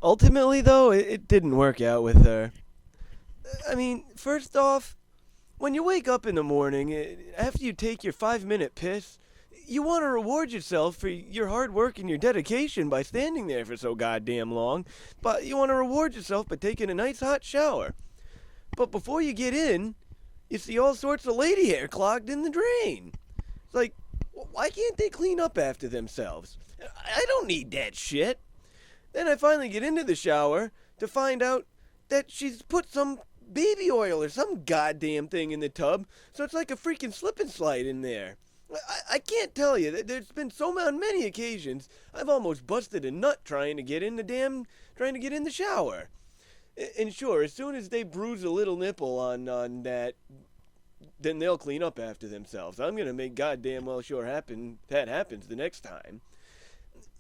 Ultimately, though, it didn't work out with her. I mean, first off, when you wake up in the morning, after you take your 5 minute piss, you want to reward yourself for your hard work and your dedication by standing there for so goddamn long. But you want to reward yourself by taking a nice hot shower. But before you get in, you see all sorts of lady hair clogged in the drain. It's like, why can't they clean up after themselves? I don't need that shit. Then I finally get into the shower to find out that she's put some baby oil or some goddamn thing in the tub, so it's like a freaking slip and slide in there. I can't tell you. There's been so many occasions I've almost busted a nut trying to get in the shower. And sure, as soon as they bruise a little nipple on that, then they'll clean up after themselves. I'm gonna make goddamn well sure that happens the next time.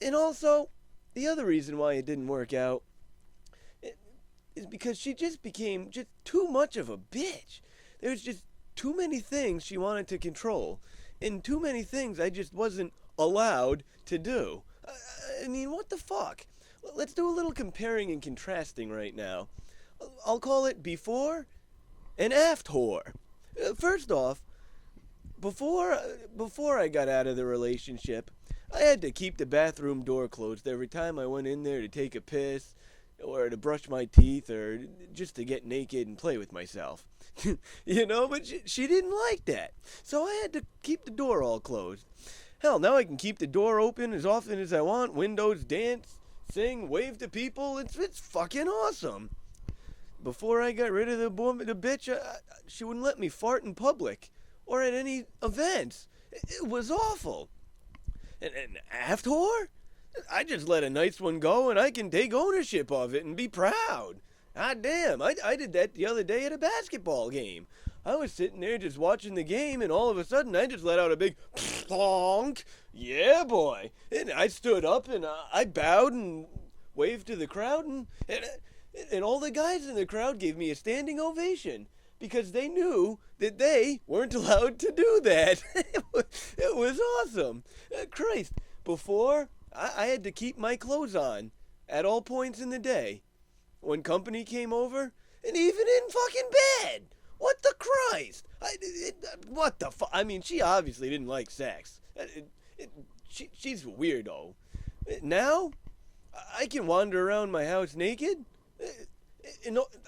And also, the other reason why it didn't work out is because she just became just too much of a bitch. There's just too many things she wanted to control, and too many things I just wasn't allowed to do. I mean, what the fuck? Let's do a little comparing and contrasting right now. I'll call it before and Aftwhore. First off, before I got out of the relationship, I had to keep the bathroom door closed every time I went in there to take a piss, or to brush my teeth, or just to get naked and play with myself. But she didn't like that. So I had to keep the door all closed. Hell, now I can keep the door open as often as I want, windows, dance, sing, wave to people. It's fucking awesome. Before I got rid of the bitch, she wouldn't let me fart in public or at any events. It was awful. And Aftwhore? I just let a nice one go and I can take ownership of it and be proud. God damn, I did that the other day at a basketball game. I was sitting there just watching the game, and all of a sudden I just let out a big plonk. Yeah, boy. And I stood up and I bowed and waved to the crowd, and all the guys in the crowd gave me a standing ovation because they knew that they weren't allowed to do that. It was awesome. Christ, before, I had to keep my clothes on at all points in the day. When company came over, and even in fucking bed. What the Christ? What the fuck? I mean, she obviously didn't like sex. She's a weirdo. Now, I can wander around my house naked.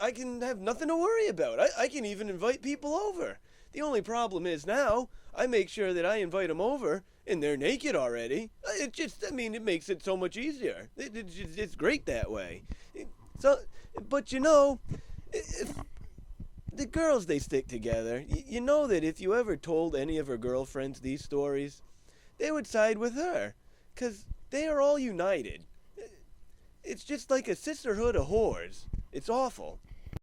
I can have nothing to worry about. I can even invite people over. The only problem is now, I make sure that I invite them over, and they're naked already. It makes it so much easier. It's great that way. So, but the girls, they stick together. You know that if you ever told any of her girlfriends these stories, they would side with her, 'cause they are all united. It's just like a sisterhood of whores. It's awful.